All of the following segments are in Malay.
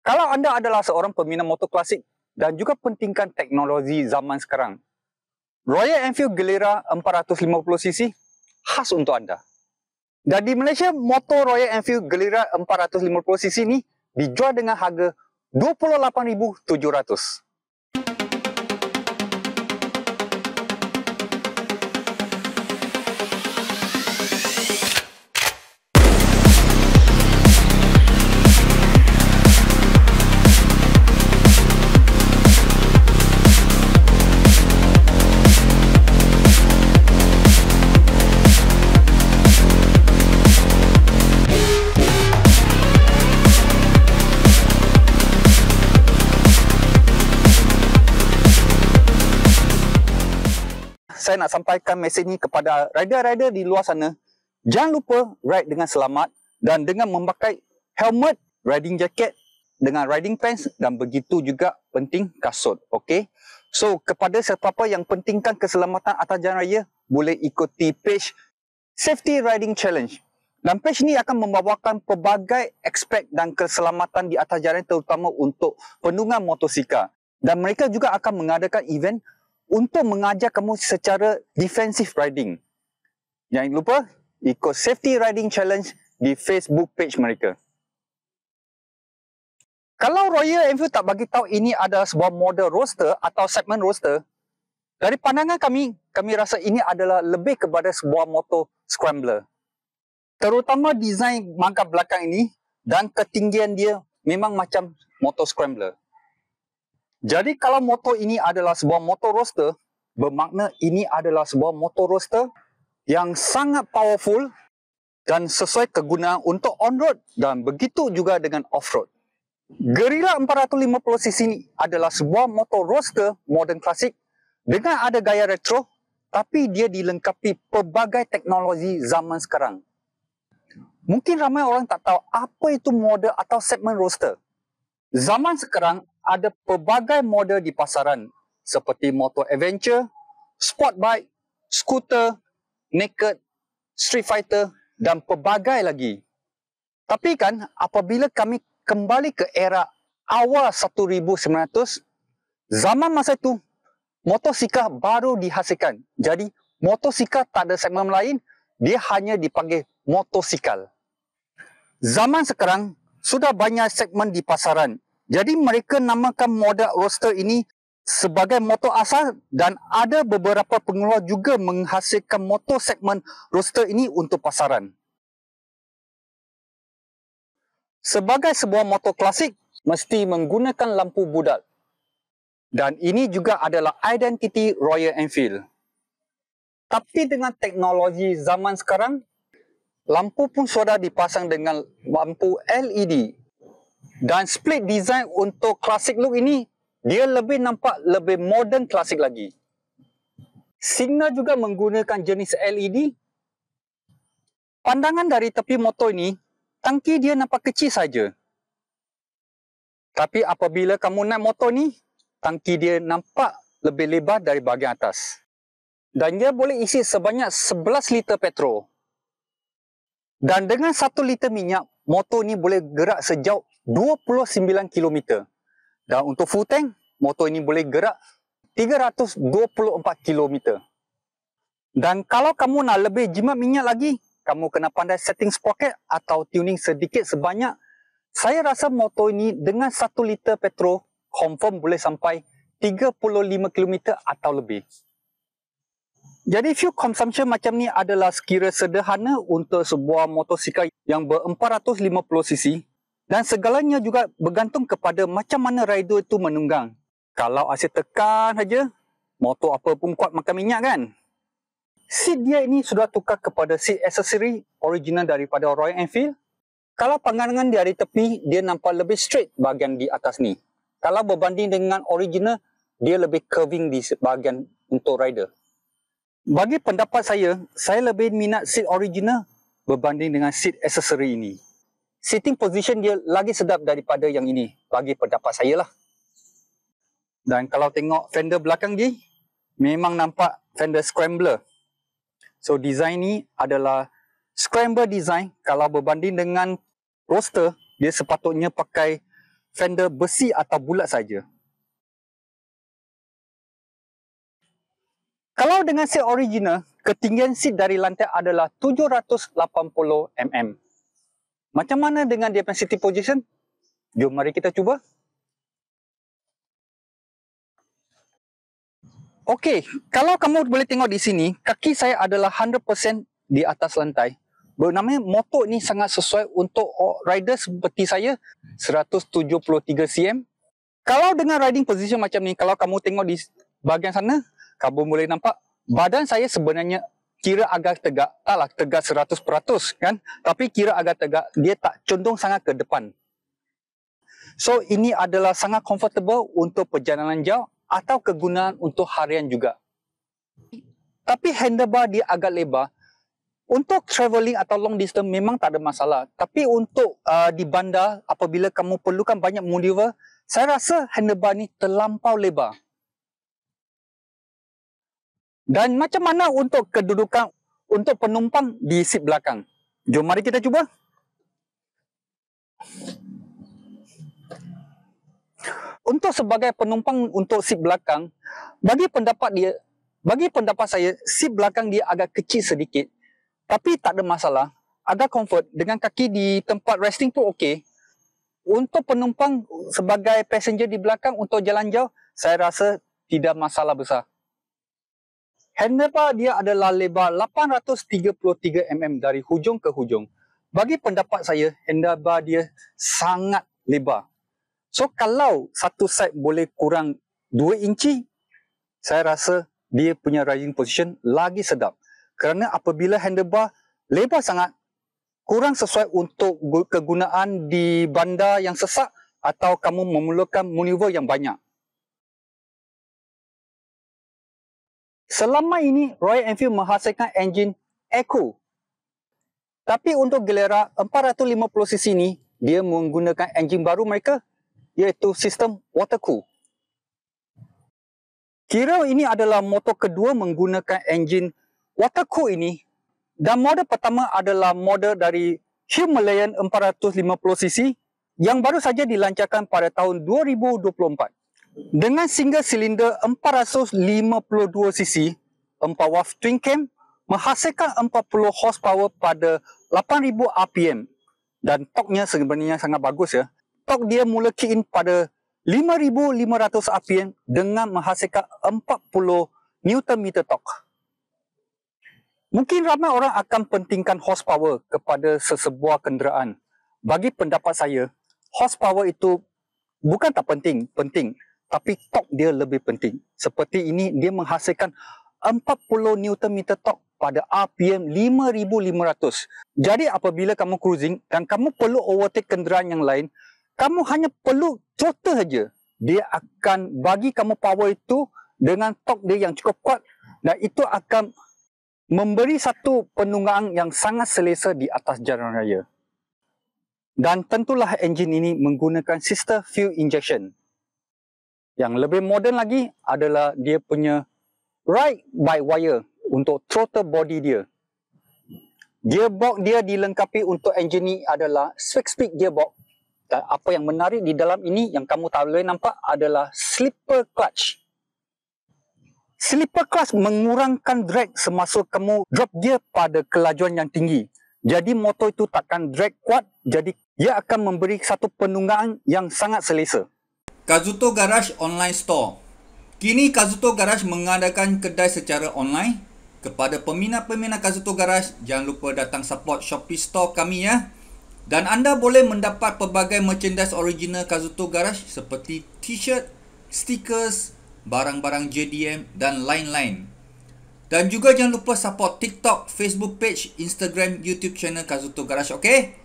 Kalau anda adalah seorang peminat motor klasik dan juga pentingkan teknologi zaman sekarang, Royal Enfield Gelera 450cc khas untuk anda. Dan di Malaysia, motor Royal Enfield Gelera 450cc ni dijual dengan harga RM28,700. Saya nak sampaikan mesej ni kepada rider-rider di luar sana. Jangan lupa ride dengan selamat dan dengan memakai helmet, riding jacket, dengan riding pants dan begitu juga penting kasut. Okey. So kepada sesiapa yang pentingkan keselamatan atas jalan raya, boleh ikuti page Safety Riding Challenge. Dan page ni akan membawakan pelbagai aspek dan keselamatan di atas jalan, terutama untuk penunggang motosikal. Dan mereka juga akan mengadakan event untuk mengajar kamu secara defensive riding. Jangan lupa ikut Safety Riding Challenge di Facebook page mereka. Kalau Royal Enfield tak bagi tahu ini adalah sebuah model roadster atau segmen roadster, dari pandangan kami rasa ini adalah lebih kepada sebuah motor scrambler. Terutama desain mangkap belakang ini dan ketinggian dia memang macam motor scrambler. Jadi kalau motor ini adalah sebuah motor roadster, bermakna ini adalah sebuah motor roadster yang sangat powerful dan sesuai kegunaan untuk on-road dan begitu juga dengan off-road. Gelera 450cc ini adalah sebuah motor roadster modern klasik dengan ada gaya retro, tapi dia dilengkapi pelbagai teknologi zaman sekarang. Mungkin ramai orang tak tahu apa itu model atau segmen roadster. Zaman sekarang ada pelbagai model di pasaran seperti motor adventure, sport bike, skuter, naked, street fighter dan pelbagai lagi. Tapi kan apabila kami kembali ke era awal 1900, zaman masa itu motosikal baru dihasilkan. Jadi motosikal tak ada segmen lain, dia hanya dipanggil motosikal. Zaman sekarang sudah banyak segmen di pasaran. Jadi mereka namakan model roadster ini sebagai motor asal dan ada beberapa pengeluar juga menghasilkan motor segmen roadster ini untuk pasaran. Sebagai sebuah motor klasik, mesti menggunakan lampu bulat. Dan ini juga adalah identiti Royal Enfield. Tapi dengan teknologi zaman sekarang, lampu pun sudah dipasang dengan lampu LED. Dan split design untuk classic look ini, dia lebih nampak lebih modern klasik lagi. Signal juga menggunakan jenis LED. Pandangan dari tepi motor ini, tangki dia nampak kecil saja. Tapi apabila kamu naik motor ni, tangki dia nampak lebih lebar dari bahagian atas. Dan dia boleh isi sebanyak 11 liter petrol. Dan dengan 1 liter minyak, motor ni boleh gerak sejauh 29 km. Dan untuk full tank, motor ini boleh gerak 324 km. Dan kalau kamu nak lebih jimat minyak lagi, kamu kena pandai setting sprocket atau tuning sedikit sebanyak. Saya rasa motor ini dengan 1 liter petrol, confirm boleh sampai 35 km atau lebih. Jadi fuel consumption macam ni adalah sekira sederhana untuk sebuah motosikal yang ber-450cc. Dan segalanya juga bergantung kepada macam mana rider itu menunggang. Kalau asyik tekan saja, motor apa pun kuat makan minyak kan? Seat dia ini sudah tukar kepada seat aksesori original daripada Royal Enfield. Kalau pandangan dari tepi, dia nampak lebih straight bahagian di atas ni. Kalau berbanding dengan original, dia lebih curving di bahagian untuk rider. Bagi pendapat saya lebih minat seat original berbanding dengan seat aksesori ini. Sitting position dia lagi sedap daripada yang ini, bagi pendapat saya lah. Dan kalau tengok fender belakang dia, memang nampak fender scrambler. So design ni adalah scrambler design. Kalau berbanding dengan roadster, dia sepatutnya pakai fender besi atau bulat saja. Kalau dengan seat original, ketinggian seat dari lantai adalah 780 mm. Macam mana dengan dia punya sitting position? Jom mari kita cuba. Okey, kalau kamu boleh tengok di sini, kaki saya adalah 100% di atas lantai. Bernama motor ni sangat sesuai untuk rider seperti saya, 173 cm. Kalau dengan riding position macam ni, kalau kamu tengok di bahagian sana, kamu boleh nampak badan saya sebenarnya kira agak tegak. Taklah tegak 100% kan, tapi kira agak tegak, dia tak condong sangat ke depan. So ini adalah sangat comfortable untuk perjalanan jauh atau kegunaan untuk harian juga. Tapi handlebar dia agak lebar. Untuk travelling atau long distance memang tak ada masalah. Tapi untuk di bandar, apabila kamu perlukan banyak maneuver, saya rasa handlebar ni terlampau lebar. Dan macam mana untuk kedudukan untuk penumpang di seat belakang? Jom mari kita cuba. Untuk sebagai penumpang untuk seat belakang, bagi pendapat saya, seat belakang dia agak kecil sedikit. Tapi tak ada masalah, agak comfort. Dengan kaki di tempat resting tu okey. Untuk penumpang sebagai passenger di belakang untuk jalan jauh, saya rasa tidak masalah besar. Handlebar dia adalah lebar 833 mm dari hujung ke hujung. Bagi pendapat saya, handlebar dia sangat lebar. So kalau satu side boleh kurang 2 inci, saya rasa dia punya riding position lagi sedap. Kerana apabila handlebar lebar sangat, kurang sesuai untuk kegunaan di bandar yang sesak atau kamu memerlukan maneuver yang banyak. Selama ini, Royal Enfield menghasilkan enjin Eco. Tapi untuk Gilera 450cc ni, dia menggunakan enjin baru mereka, iaitu sistem water cool. Kira ini adalah motor kedua menggunakan enjin water cool ini, dan model pertama adalah model dari Himalayan 450cc yang baru saja dilancarkan pada tahun 2024. Dengan single silinder 452cc, 4 valve twin cam menghasilkan 40 horsepower pada 8000 rpm dan torque-nya sebenarnya sangat bagus ya. Torque dia mula kick in pada 5500 rpm dengan menghasilkan 40 Nm torque. Mungkin ramai orang akan pentingkan horsepower kepada sesebuah kenderaan. Bagi pendapat saya, horsepower itu bukan tak penting, tapi torque dia lebih penting. Seperti ini, dia menghasilkan 40 Nm torque pada RPM 5500. Jadi apabila kamu cruising dan kamu perlu overtake kenderaan yang lain, kamu hanya perlu throttle saja. Dia akan bagi kamu power itu dengan torque dia yang cukup kuat, dan itu akan memberi satu penunggangan yang sangat selesa di atas jalan raya. Dan tentulah enjin ini menggunakan sistem fuel injection. Yang lebih moden lagi adalah dia punya ride by wire untuk throttle body dia. Gearbox dia dilengkapi untuk enjin ini adalah 6-speed gearbox. Dan apa yang menarik di dalam ini yang kamu tak boleh nampak adalah slipper clutch. Slipper clutch mengurangkan drag semasa kamu drop gear pada kelajuan yang tinggi. Jadi motor itu takkan drag kuat, jadi ia akan memberi satu penunggangan yang sangat selesa. Kazuto Garage Online Store. Kini Kazuto Garage mengadakan kedai secara online. Kepada peminat-peminat Kazuto Garage, jangan lupa datang support Shopee Store kami ya. Dan anda boleh mendapat pelbagai merchandise original Kazuto Garage seperti t-shirt, stickers, barang-barang JDM dan lain-lain. Dan juga jangan lupa support TikTok, Facebook page, Instagram, YouTube channel Kazuto Garage, okey?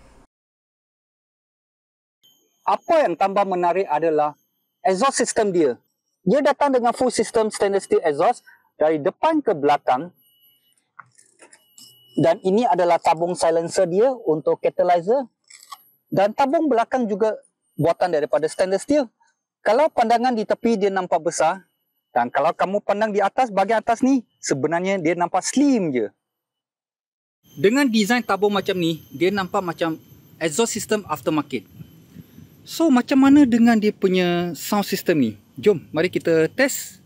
Apa yang tambah menarik adalah exhaust system dia. Dia datang dengan full system stainless steel exhaust dari depan ke belakang. Dan ini adalah tabung silencer dia untuk catalyzer. Dan tabung belakang juga buatan daripada stainless steel. Kalau pandangan di tepi dia nampak besar, dan kalau kamu pandang di atas, bahagian atas ni, sebenarnya dia nampak slim je. Dengan design tabung macam ni, dia nampak macam exhaust system aftermarket. So macam mana dengan dia punya sound system ni? Jom, mari kita test.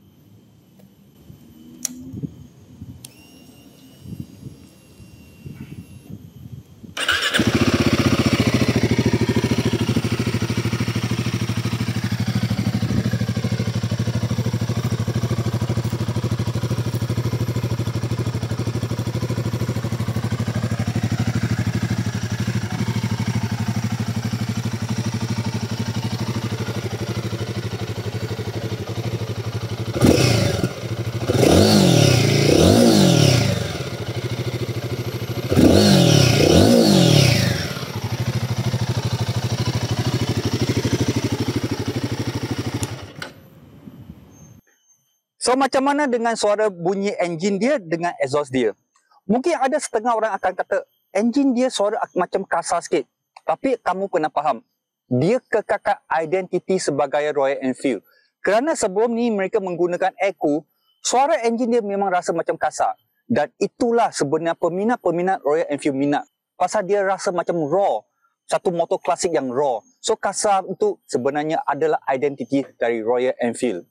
So macam mana dengan suara bunyi enjin dia dengan exhaust dia? Mungkin ada setengah orang akan kata enjin dia suara macam kasar sikit. Tapi kamu kena faham, dia kekalkan identiti sebagai Royal Enfield. Kerana sebelum ni mereka menggunakan Echo, suara enjin dia memang rasa macam kasar. Dan itulah sebenarnya peminat-peminat Royal Enfield minat. Pasal dia rasa macam raw. Satu motor klasik yang raw. So kasar itu sebenarnya adalah identiti dari Royal Enfield.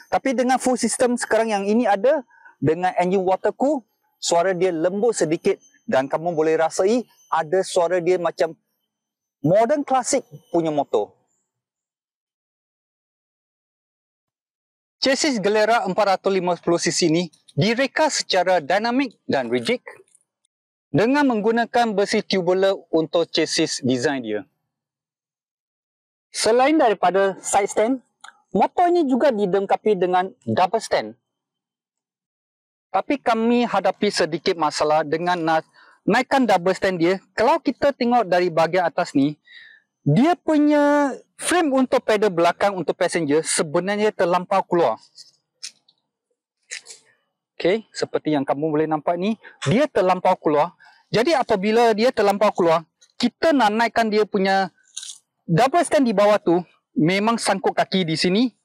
Tapi dengan full system sekarang yang ini ada, dengan engine water cool, suara dia lembut sedikit dan kamu boleh rasai ada suara dia macam modern klasik punya motor. Chassis Glera 450cc ni direka secara dinamik dan rigid dengan menggunakan besi tubular untuk chassis design dia. Selain daripada side stand, motor ini juga dilengkapi dengan double stand. Tapi kami hadapi sedikit masalah dengan naikkan double stand dia. Kalau kita tengok dari bahagian atas ni, dia punya frame untuk pedal belakang untuk passenger sebenarnya terlampau keluar. Okay, seperti yang kamu boleh nampak ni, dia terlampau keluar. Jadi apabila dia terlampau keluar, kita nak naikkan dia punya double stand di bawah tu, memang sangkut kaki di sini,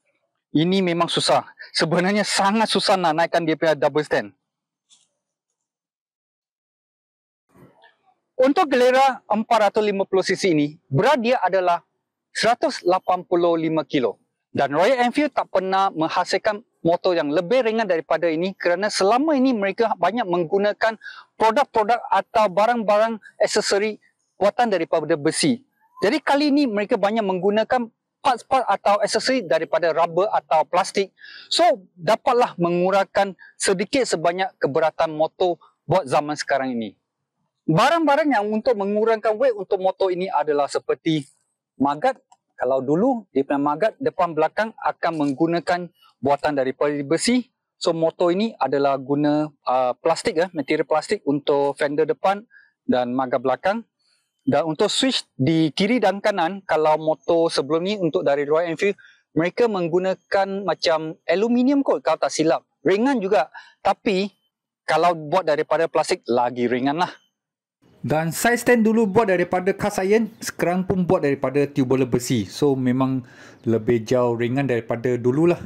ini memang susah. Sebenarnya sangat susah nak naikkan dia punya double stand. Untuk Glera 450cc ini, berat dia adalah 185 kilo. Dan Royal Enfield tak pernah menghasilkan motor yang lebih ringan daripada ini kerana selama ini mereka banyak menggunakan produk-produk atau barang-barang aksesori buatan daripada besi. Jadi kali ini mereka banyak menggunakan parts-parts atau aksesori daripada rubber atau plastik. So, dapatlah mengurangkan sedikit sebanyak keberatan motor buat zaman sekarang ini. Barang-barang yang untuk mengurangkan weight untuk motor ini adalah seperti magat. Kalau dulu, dia punya magat depan belakang akan menggunakan buatan daripada besi. So, motor ini adalah guna plastik, material plastik untuk fender depan dan magat belakang. Dan untuk switch di kiri dan kanan, kalau motor sebelum ni untuk dari Royal Enfield, mereka menggunakan macam aluminium kot kalau tak silap. Ringan juga. Tapi kalau buat daripada plastik, lagi ringan lah. Dan side stand dulu buat daripada cast iron, sekarang pun buat daripada tubular besi. So memang lebih jauh ringan daripada dululah.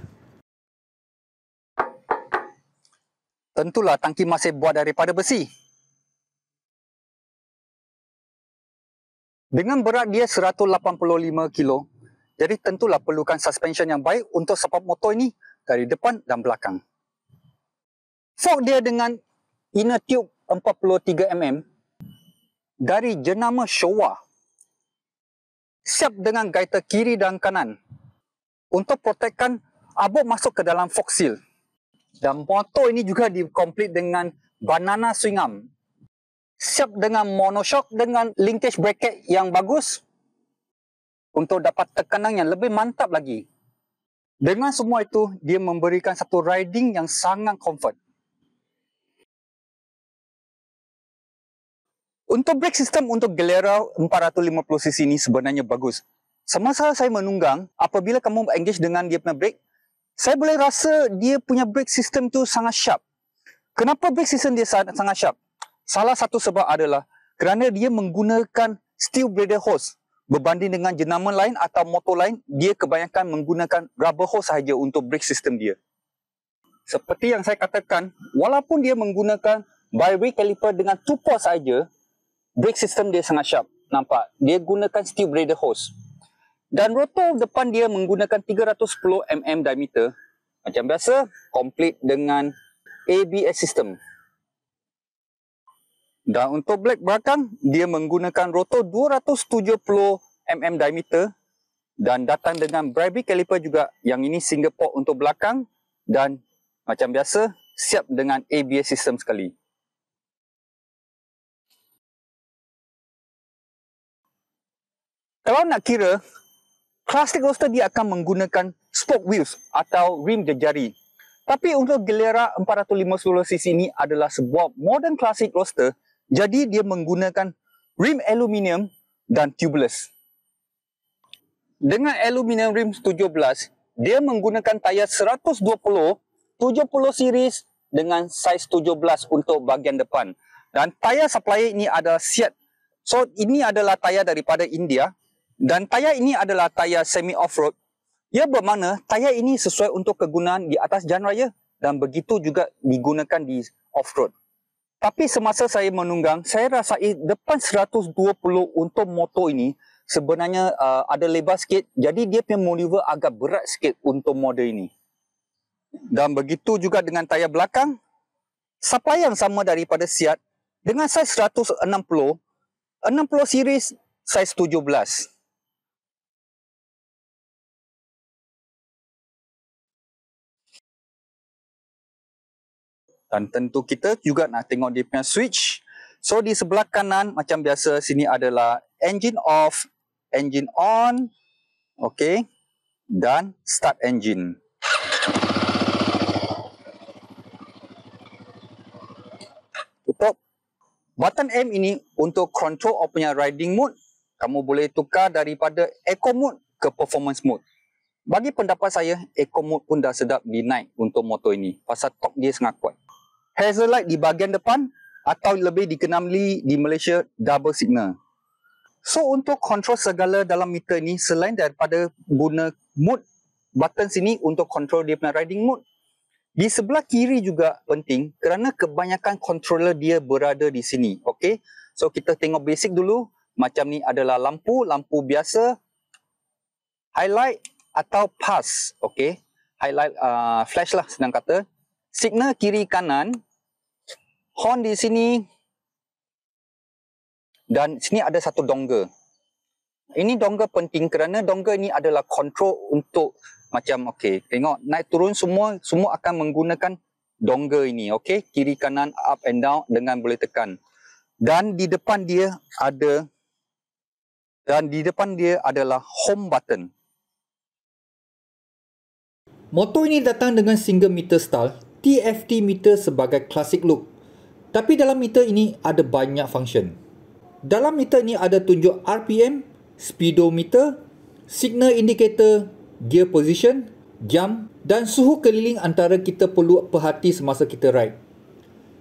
Tentulah tangki masih buat daripada besi. Dengan berat dia 185 kilo, jadi tentulah perlukan suspension yang baik untuk support motor ini dari depan dan belakang. Fork dia dengan inner tube 43mm dari jenama Showa. Siap dengan gaiter kiri dan kanan untuk protekkan abuk masuk ke dalam fork seal. Dan motor ini juga dikomplit dengan banana swing arm. Siap dengan monoshock dengan linkage bracket yang bagus untuk dapat tekanan yang lebih mantap lagi. Dengan semua itu, dia memberikan satu riding yang sangat comfort. Untuk brake system untuk Glera 450cc ini sebenarnya bagus. Semasa saya menunggang, apabila kamu engage dengan dia punya brake, saya boleh rasa dia punya brake system tu sangat sharp. Kenapa brake system dia sangat sharp? Salah satu sebab adalah kerana dia menggunakan steel braided hose. Berbanding dengan jenama lain atau motor lain, dia kebanyakan menggunakan rubber hose sahaja untuk brake system dia. Seperti yang saya katakan, walaupun dia menggunakan bi-wheel caliper dengan 2 port sahaja, brake system dia sangat sharp. Nampak? Dia gunakan steel braided hose. Dan rotor depan dia menggunakan 310 mm diameter. Macam biasa, complete dengan ABS system. Dan untuk blade belakang, dia menggunakan rotor 270 mm diameter dan datang dengan Bribie caliper juga. Yang ini single port untuk belakang dan macam biasa, siap dengan ABS system sekali. Kalau nak kira, Classic roadster dia akan menggunakan spoke wheels atau rim jejari. Tapi untuk Gilera 450cc ini adalah sebuah modern classic roadster, jadi dia menggunakan rim aluminium dan tubeless. Dengan aluminium rim 17, dia menggunakan tayar 120 70 series dengan saiz 17 untuk bahagian depan. Dan tayar supplier ini adalah Seat. So ini adalah tayar daripada India. Dan tayar ini adalah tayar semi off-road. Ia bermakna tayar ini sesuai untuk kegunaan di atas jalan raya dan begitu juga digunakan di off-road. Tapi semasa saya menunggang, saya rasai depan 120 untuk motor ini sebenarnya ada lebar sikit. Jadi dia punya maneuver agak berat sikit untuk model ini. Dan begitu juga dengan tayar belakang. Supply yang sama daripada Seat dengan saiz 160, 60 series saiz 17. Dan tentu kita juga nak tengok dia punya switch. So di sebelah kanan macam biasa sini adalah engine off, engine on, okey, dan start engine. Tutup. Button M ini untuk control punya riding mode. Kamu boleh tukar daripada eco mode ke performance mode. Bagi pendapat saya, eco mode pun dah sedap dinaik untuk motor ini. Pasal torque dia sangat kuat. Hazard light di bahagian depan atau lebih dikenali di Malaysia double signal. So untuk kontrol segala dalam meter ni selain daripada guna mode button sini untuk kontrol dia punya riding mode, di sebelah kiri juga penting kerana kebanyakan controller dia berada di sini. Okey. So kita tengok basic dulu. Macam ni adalah lampu biasa, highlight atau pass. Okey. Highlight flash lah senang kata. Signal kiri kanan, horn di sini, dan sini ada satu dongle. Ini dongle penting kerana dongle ini adalah kontrol untuk macam okey, tengok naik turun semua akan menggunakan dongle ini, okey, kiri kanan up and down dengan boleh tekan. Dan di depan dia adalah home button. Motor ini datang dengan single meter style, TFT meter sebagai classic look. Tapi dalam meter ini ada banyak function. Dalam meter ini ada tunjuk RPM, speedometer, signal indicator, gear position, jam dan suhu keliling antara kita perlu perhati semasa kita ride.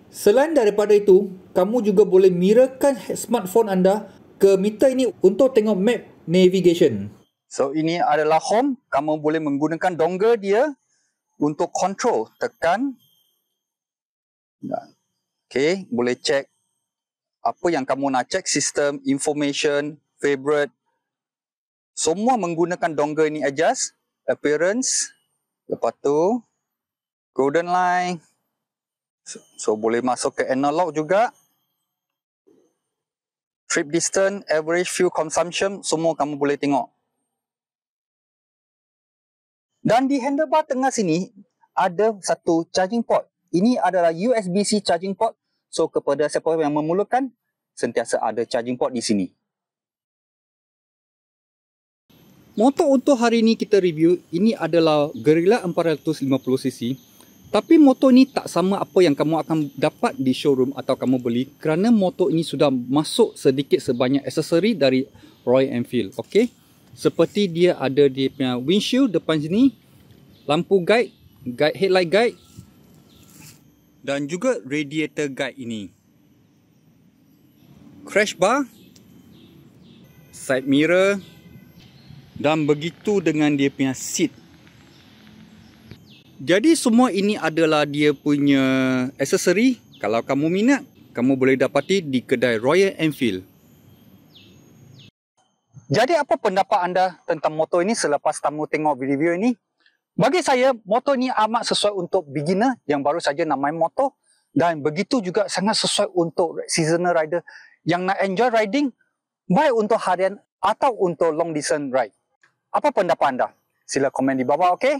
Selain daripada itu, kamu juga boleh mirrorkan smartphone anda ke meter ini untuk tengok map navigation. So ini adalah home, kamu boleh menggunakan dongle dia untuk control, tekan. Okey, boleh check apa yang kamu nak check, sistem, information, favorite. Semua menggunakan dongle ni adjust, appearance, lepas tu golden line. So boleh masuk ke analog juga. Trip distance, average fuel consumption, semua kamu boleh tengok. Dan di handlebar tengah sini ada satu charging port. Ini adalah USB-C charging port. So kepada siapa yang memerlukan, sentiasa ada charging port di sini. Motor untuk hari ini kita review, ini adalah Guerrilla 450cc. Tapi motor ini tak sama apa yang kamu akan dapat di showroom atau kamu beli kerana motor ini sudah masuk sedikit sebanyak aksesori dari Royal Enfield. Okey. Seperti dia ada dia punya windshield depan sini, lampu guide, headlight guide dan juga radiator guide ini. Crash bar, side mirror dan begitu dengan dia punya seat. Jadi semua ini adalah dia punya aksesori. Kalau kamu minat, kamu boleh dapati di kedai Royal Enfield. Jadi apa pendapat anda tentang motor ini selepas tamu tengok video ini? Bagi saya, motor ini amat sesuai untuk beginner yang baru saja nak main motor, dan begitu juga sangat sesuai untuk seasonal rider yang nak enjoy riding, baik untuk harian atau untuk long distance ride. Apa pendapat anda? Sila komen di bawah, okey?